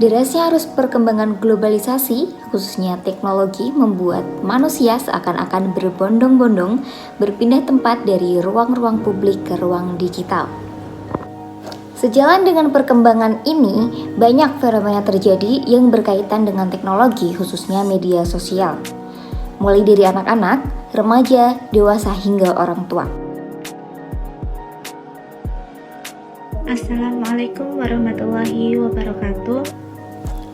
Derasnya arus perkembangan globalisasi, khususnya teknologi, membuat manusia seakan-akan berbondong-bondong berpindah tempat dari ruang-ruang publik ke ruang digital. Sejalan dengan perkembangan ini, banyak fenomena terjadi yang berkaitan dengan teknologi, khususnya media sosial. Mulai dari anak-anak, remaja, dewasa, hingga orang tua. Assalamualaikum warahmatullahi wabarakatuh.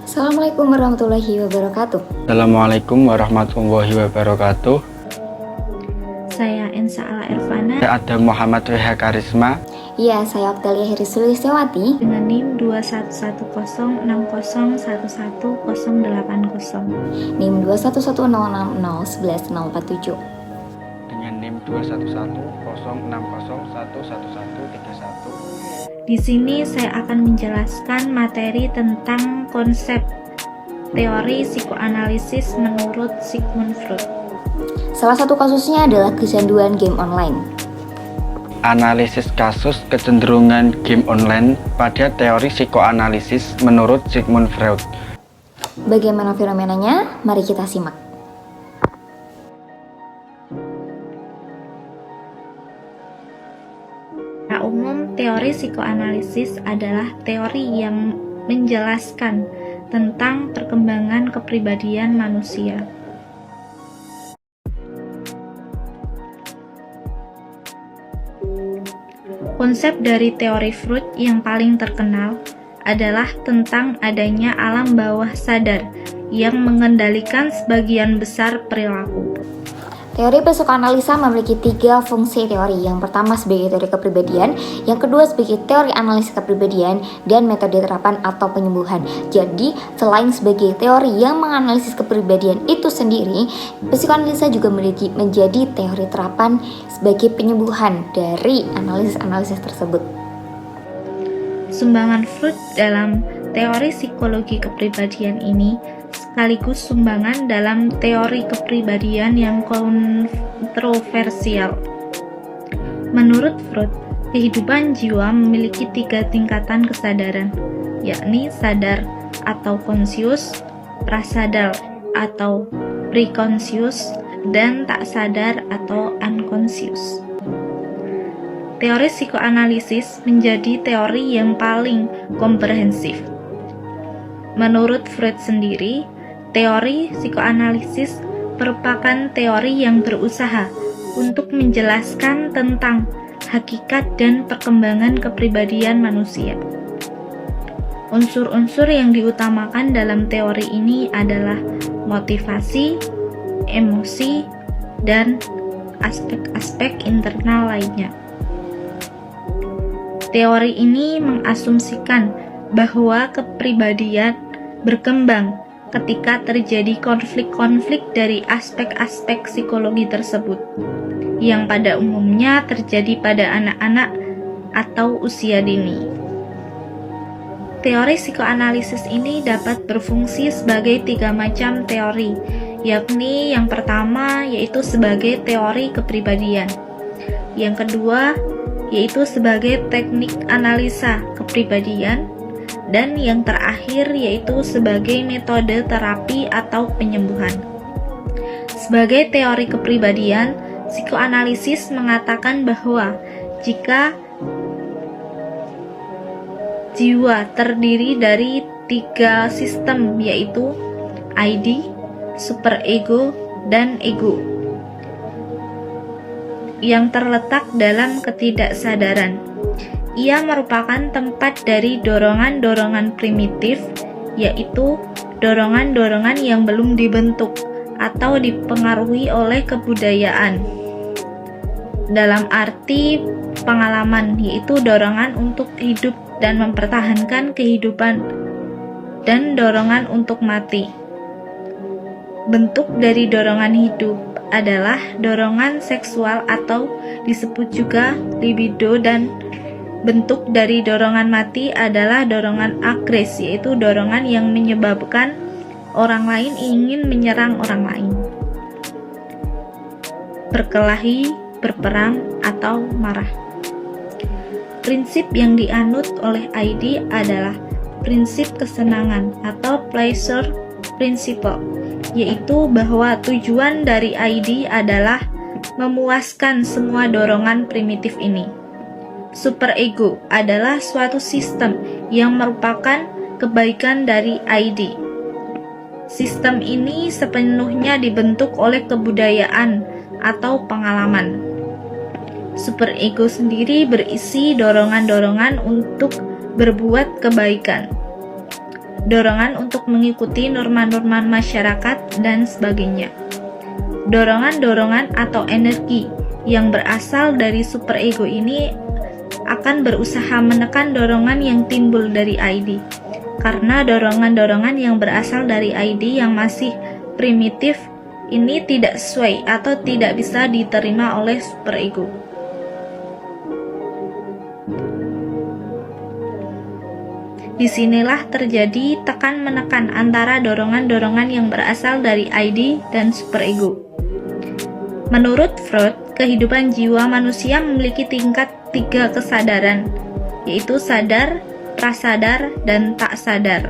Assalamualaikum warahmatullahi wabarakatuh. Assalamualaikum warahmatullahi wabarakatuh. Saya Ensa Ala Irfana. Saya Adam Muhammad Weha Karisma. Ya, saya Oktalia Heri Sulistiawati Dengan NIM 211060118080. NIM 21106601147. Dengan NIM 21106011131. Di sini saya akan menjelaskan materi tentang konsep teori psikoanalisis menurut Sigmund Freud. Salah satu kasusnya adalah kecanduan game online. Analisis kasus kecenderungan game online pada teori psikoanalisis menurut Sigmund Freud. Bagaimana fenomenanya? Mari kita simak. Secara umum, teori psikoanalisis adalah teori yang menjelaskan tentang perkembangan kepribadian manusia. Konsep dari teori Freud yang paling terkenal adalah tentang adanya alam bawah sadar yang mengendalikan sebagian besar perilaku. Teori psikoanalisa memiliki 3 fungsi teori. Yang pertama sebagai teori kepribadian, yang kedua sebagai teori analisis kepribadian, dan metode terapan atau penyembuhan. Jadi, selain sebagai teori yang menganalisis kepribadian itu sendiri, psikoanalisa juga menjadi teori terapan sebagai penyembuhan dari analisis-analisis tersebut. Sumbangan Freud dalam teori psikologi kepribadian ini sekaligus sumbangan dalam teori kepribadian yang kontroversial. Menurut Freud, kehidupan jiwa memiliki 3 tingkatan kesadaran, yakni sadar atau konsius, prasadar atau preconscious, dan tak sadar atau unconscious. Teori psikoanalisis menjadi teori yang paling komprehensif. Menurut Freud sendiri, teori psikoanalisis merupakan teori yang berusaha untuk menjelaskan tentang hakikat dan perkembangan kepribadian manusia. Unsur-unsur yang diutamakan dalam teori ini adalah motivasi, emosi, dan aspek-aspek internal lainnya. Teori ini mengasumsikan bahwa kepribadian berkembang ketika terjadi konflik-konflik dari aspek-aspek psikologi tersebut, yang pada umumnya terjadi pada anak-anak atau usia dini. Teori psikoanalisis ini dapat berfungsi sebagai 3 macam teori, yakni yang pertama yaitu sebagai teori kepribadian, yang kedua yaitu sebagai teknik analisa kepribadian, dan yang terakhir yaitu sebagai metode terapi atau penyembuhan. Sebagai teori kepribadian, psikoanalisis mengatakan bahwa jika jiwa terdiri dari 3 sistem, yaitu ID, superego, dan ego, yang terletak dalam ketidaksadaran. Ia merupakan tempat dari dorongan-dorongan primitif, yaitu dorongan-dorongan yang belum dibentuk atau dipengaruhi oleh kebudayaan. Dalam arti pengalaman, yaitu dorongan untuk hidup dan mempertahankan kehidupan, dan dorongan untuk mati. Bentuk dari dorongan hidup adalah dorongan seksual atau disebut juga libido, dan bentuk dari dorongan mati adalah dorongan agres, yaitu dorongan yang menyebabkan orang lain ingin menyerang orang lain, berkelahi, berperang, atau marah. Prinsip yang dianut oleh ID adalah prinsip kesenangan atau pleasure principle, yaitu bahwa tujuan dari ID adalah memuaskan semua dorongan primitif ini. Superego adalah suatu sistem yang merupakan kebaikan dari ID. Sistem ini sepenuhnya dibentuk oleh kebudayaan atau pengalaman. Superego sendiri berisi dorongan-dorongan untuk berbuat kebaikan, dorongan untuk mengikuti norma-norma masyarakat, dan sebagainya. Dorongan-dorongan atau energi yang berasal dari superego ini akan berusaha menekan dorongan yang timbul dari ID, karena dorongan-dorongan yang berasal dari ID yang masih primitif ini tidak sesuai atau tidak bisa diterima oleh superego. Disinilah terjadi tekan-menekan antara dorongan-dorongan yang berasal dari ID dan superego. Menurut Freud, kehidupan jiwa manusia memiliki tingkat 3 kesadaran, yaitu sadar, prasadar, dan tak sadar.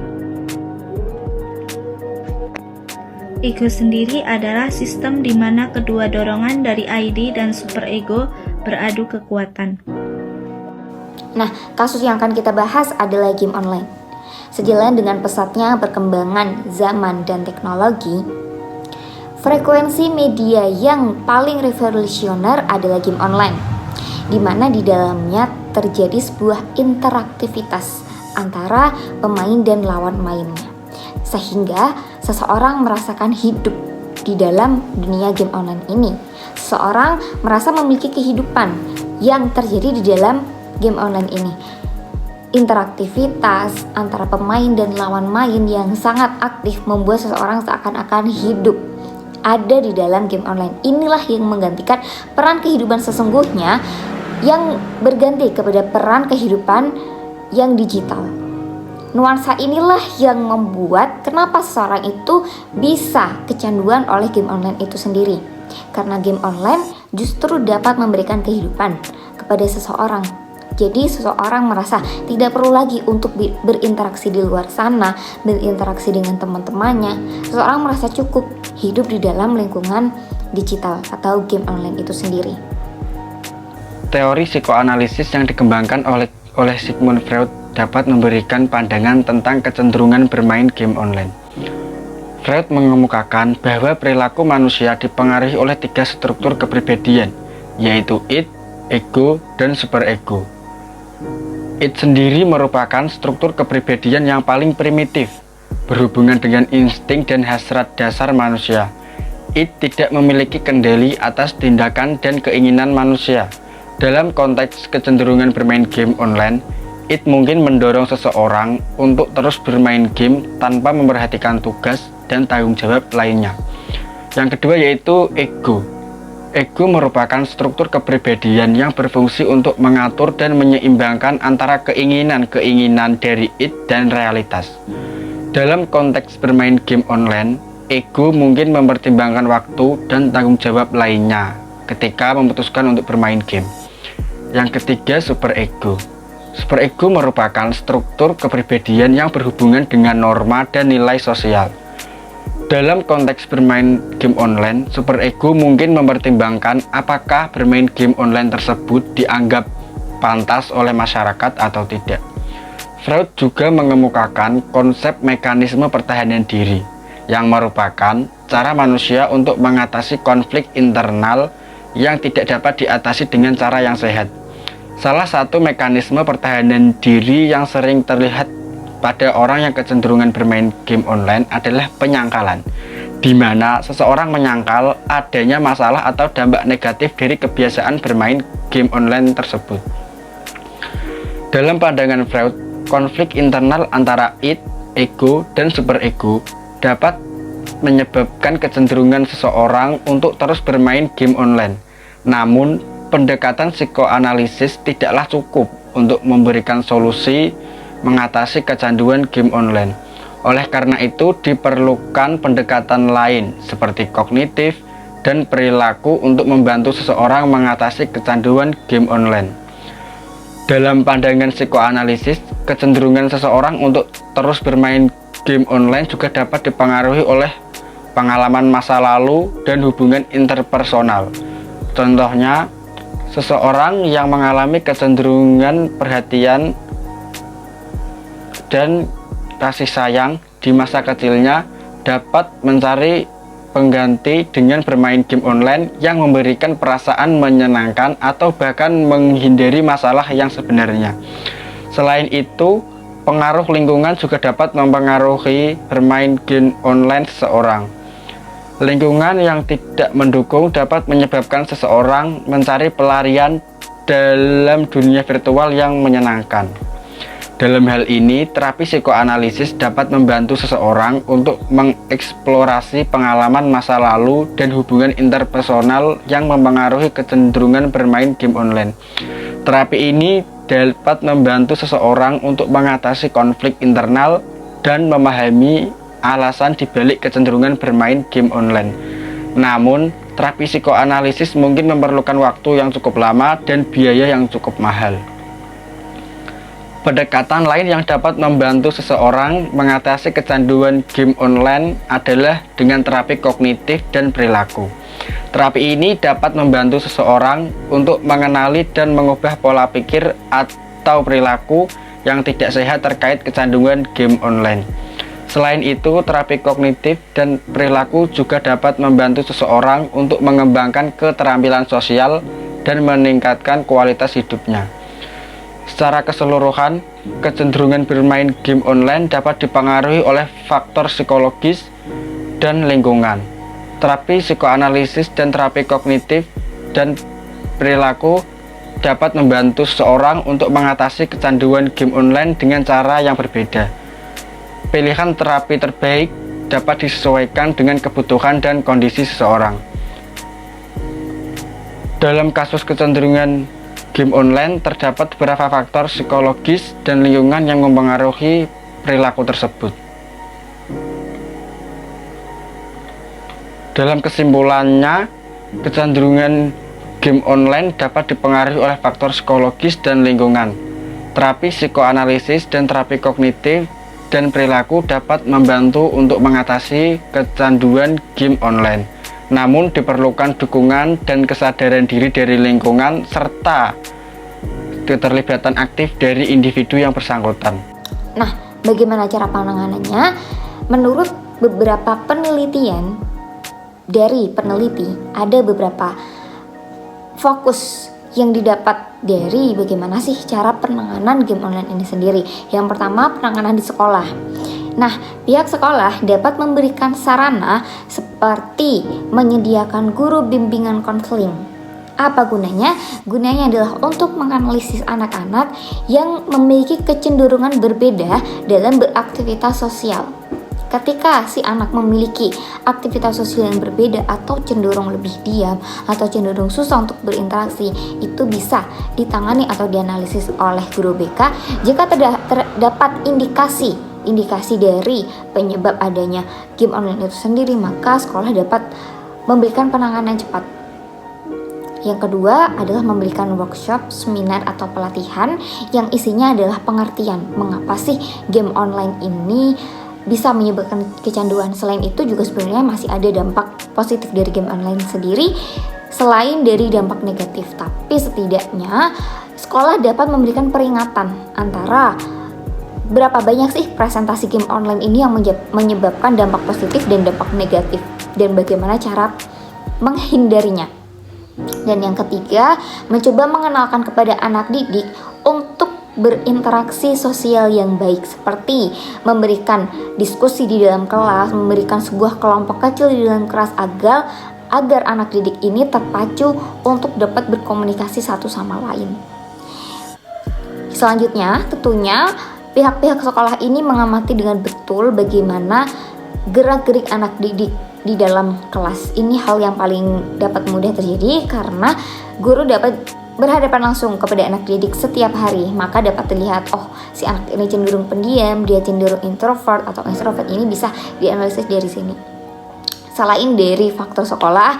Ego sendiri adalah sistem di mana kedua dorongan dari ID dan superego beradu kekuatan. Nah, kasus yang akan kita bahas adalah game online. Sejalan dengan pesatnya perkembangan zaman dan teknologi, frekuensi media yang paling revolusioner adalah game online, di mana di dalamnya terjadi sebuah interaktivitas antara pemain dan lawan mainnya, sehingga seseorang merasakan hidup di dalam dunia game online ini. Seseorang merasa memiliki kehidupan yang terjadi di dalam game online ini. Interaktivitas antara pemain dan lawan main yang sangat aktif membuat seseorang seakan-akan hidup ada di dalam game online. Inilah yang menggantikan peran kehidupan sesungguhnya yang berganti kepada peran kehidupan yang digital. Nuansa inilah yang membuat kenapa seseorang itu bisa kecanduan oleh game online itu sendiri. Karena game online justru dapat memberikan kehidupan kepada seseorang. Jadi seseorang merasa tidak perlu lagi untuk berinteraksi di luar sana, berinteraksi dengan teman-temannya. Seseorang merasa cukup hidup di dalam lingkungan digital atau game online itu sendiri. Teori psikoanalisis yang dikembangkan oleh Sigmund Freud dapat memberikan pandangan tentang kecenderungan bermain game online. Freud mengemukakan bahwa perilaku manusia dipengaruhi oleh 3 struktur kepribadian, yaitu id, ego, dan superego. Id sendiri merupakan struktur kepribadian yang paling primitif, berhubungan dengan insting dan hasrat dasar manusia. Id tidak memiliki kendali atas tindakan dan keinginan manusia. Dalam konteks kecenderungan bermain game online, id mungkin mendorong seseorang untuk terus bermain game tanpa memperhatikan tugas dan tanggung jawab lainnya. Yang kedua yaitu ego. Ego merupakan struktur kepribadian yang berfungsi untuk mengatur dan menyeimbangkan antara keinginan-keinginan dari id dan realitas. Dalam konteks bermain game online, ego mungkin mempertimbangkan waktu dan tanggung jawab lainnya ketika memutuskan untuk bermain game. Yang ketiga, superego. Superego merupakan struktur kepribadian yang berhubungan dengan norma dan nilai sosial. Dalam konteks bermain game online, superego mungkin mempertimbangkan apakah bermain game online tersebut dianggap pantas oleh masyarakat atau tidak. Freud juga mengemukakan konsep mekanisme pertahanan diri, yang merupakan cara manusia untuk mengatasi konflik internal yang tidak dapat diatasi dengan cara yang sehat. Salah satu mekanisme pertahanan diri yang sering terlihat pada orang yang kecenderungan bermain game online adalah penyangkalan, di mana seseorang menyangkal adanya masalah atau dampak negatif dari kebiasaan bermain game online tersebut. Dalam pandangan Freud, konflik internal antara id, ego, dan superego dapat menyebabkan kecenderungan seseorang untuk terus bermain game online. Namun, pendekatan psikoanalisis tidaklah cukup untuk memberikan solusi mengatasi kecanduan game online. Oleh karena itu, diperlukan pendekatan lain seperti kognitif dan perilaku untuk membantu seseorang mengatasi kecanduan game online. Dalam pandangan psikoanalisis, Kecenderungan seseorang untuk terus bermain game online juga dapat dipengaruhi oleh pengalaman masa lalu dan hubungan interpersonal. Contohnya, seseorang yang mengalami kecenderungan perhatian dan kasih sayang di masa kecilnya dapat mencari pengganti dengan bermain game online yang memberikan perasaan menyenangkan atau bahkan menghindari masalah yang sebenarnya. Selain itu, pengaruh lingkungan juga dapat mempengaruhi bermain game online seseorang. Lingkungan yang tidak mendukung dapat menyebabkan seseorang mencari pelarian dalam dunia virtual yang menyenangkan. Dalam hal ini, terapi psikoanalisis dapat membantu seseorang untuk mengeksplorasi pengalaman masa lalu dan hubungan interpersonal yang mempengaruhi kecenderungan bermain game online. Terapi ini dapat membantu seseorang untuk mengatasi konflik internal dan memahami alasan dibalik kecenderungan bermain game online. Namun, terapi psikoanalisis mungkin memerlukan waktu yang cukup lama dan biaya yang cukup mahal. Pendekatan lain yang dapat membantu seseorang mengatasi kecanduan game online adalah dengan terapi kognitif dan perilaku. Terapi ini dapat membantu seseorang untuk mengenali dan mengubah pola pikir atau perilaku yang tidak sehat terkait kecanduan game online. Selain itu, terapi kognitif dan perilaku juga dapat membantu seseorang untuk mengembangkan keterampilan sosial dan meningkatkan kualitas hidupnya. Secara keseluruhan, kecenderungan bermain game online dapat dipengaruhi oleh faktor psikologis dan lingkungan. Terapi psikoanalisis dan terapi kognitif dan perilaku dapat membantu seseorang untuk mengatasi kecanduan game online dengan cara yang berbeda. Pilihan terapi terbaik dapat disesuaikan dengan kebutuhan dan kondisi seseorang. Dalam kasus kecenderungan game online, terdapat beberapa faktor psikologis dan lingkungan yang mempengaruhi perilaku tersebut. Dalam kesimpulannya, kecenderungan game online dapat dipengaruhi oleh faktor psikologis dan lingkungan. Terapi psikoanalisis dan terapi kognitif dan perilaku dapat membantu untuk mengatasi kecanduan game online. Namun diperlukan dukungan dan kesadaran diri dari lingkungan serta keterlibatan aktif dari individu yang bersangkutan. Nah, bagaimana cara penanganannya? Menurut beberapa penelitian dari peneliti, ada beberapa fokus yang didapat dari bagaimana sih cara penanganan game online ini sendiri. Yang pertama, penanganan di sekolah. Nah, pihak sekolah dapat memberikan sarana seperti menyediakan guru bimbingan konseling. Apa gunanya? Gunanya adalah untuk menganalisis anak-anak yang memiliki kecenderungan berbeda dalam beraktivitas sosial. Ketika si anak memiliki aktivitas sosial yang berbeda atau cenderung lebih diam atau cenderung susah untuk berinteraksi, itu bisa ditangani atau dianalisis oleh guru BK. Jika terdapat indikasi dari penyebab adanya game online itu sendiri, maka sekolah dapat memberikan penanganan cepat. Yang kedua adalah memberikan workshop, seminar atau pelatihan yang isinya adalah pengertian mengapa sih game online ini bisa menyebabkan kecanduan. Selain itu juga sebenarnya masih ada dampak positif dari game online sendiri selain dari dampak negatif. Tapi setidaknya sekolah dapat memberikan peringatan antara berapa banyak sih presentasi game online ini yang menyebabkan dampak positif dan dampak negatif, dan bagaimana cara menghindarinya. Dan yang ketiga, mencoba mengenalkan kepada anak didik untuk berinteraksi sosial yang baik, seperti memberikan diskusi di dalam kelas, memberikan sebuah kelompok kecil di dalam kelas agar anak didik ini terpacu untuk dapat berkomunikasi satu sama lain. Selanjutnya, tentunya pihak-pihak sekolah ini mengamati dengan betul bagaimana gerak-gerik anak didik di dalam kelas. Ini hal yang paling dapat mudah terjadi karena guru dapat berhadapan langsung kepada anak didik setiap hari, maka dapat terlihat, oh si anak ini cenderung pendiam, dia cenderung introvert atau extrovert. Ini bisa dianalisis dari sini. Selain dari faktor sekolah,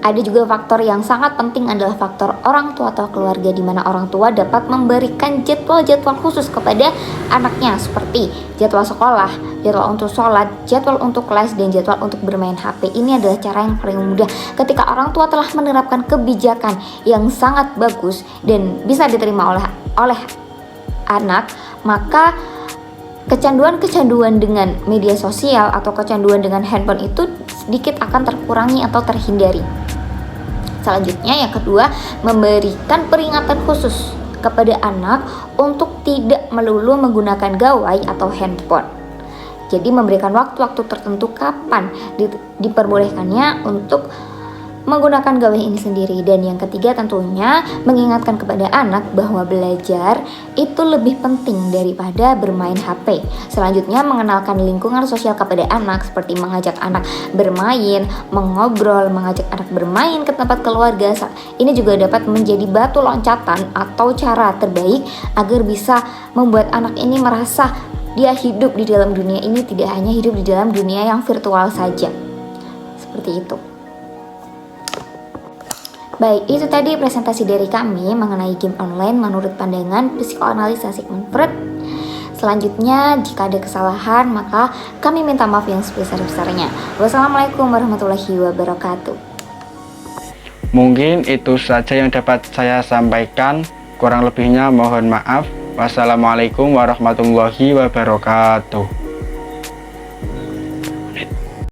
Ada juga faktor yang sangat penting adalah faktor orang tua atau keluarga, di mana orang tua dapat memberikan jadwal-jadwal khusus kepada anaknya seperti jadwal sekolah, jadwal untuk sholat, jadwal untuk kelas, dan jadwal untuk bermain HP. Ini adalah cara yang paling mudah. Ketika orang tua telah menerapkan kebijakan yang sangat bagus dan bisa diterima oleh anak, maka kecanduan-kecanduan dengan media sosial atau kecanduan dengan handphone itu sedikit akan terkurangi atau terhindari. Selanjutnya, yang kedua, memberikan peringatan khusus kepada anak untuk tidak melulu menggunakan gawai atau handphone. Jadi memberikan waktu-waktu tertentu kapan diperbolehkannya untuk menggunakan gawai ini sendiri. Dan yang ketiga, tentunya mengingatkan kepada anak bahwa belajar itu lebih penting daripada bermain HP. Selanjutnya, mengenalkan lingkungan sosial kepada anak seperti mengajak anak bermain, mengobrol, mengajak anak bermain ke tempat keluarga. Ini juga dapat menjadi batu loncatan atau cara terbaik agar bisa membuat anak ini merasa dia hidup di dalam dunia ini, tidak hanya hidup di dalam dunia yang virtual saja. Seperti itu. Baik, itu tadi presentasi dari kami mengenai game online menurut pandangan psikoanalisa Sigmund Freud. Selanjutnya, jika ada kesalahan, maka kami minta maaf yang sebesar-besarnya. Wassalamualaikum warahmatullahi wabarakatuh. Mungkin itu saja yang dapat saya sampaikan. Kurang lebihnya mohon maaf. Wassalamualaikum warahmatullahi wabarakatuh.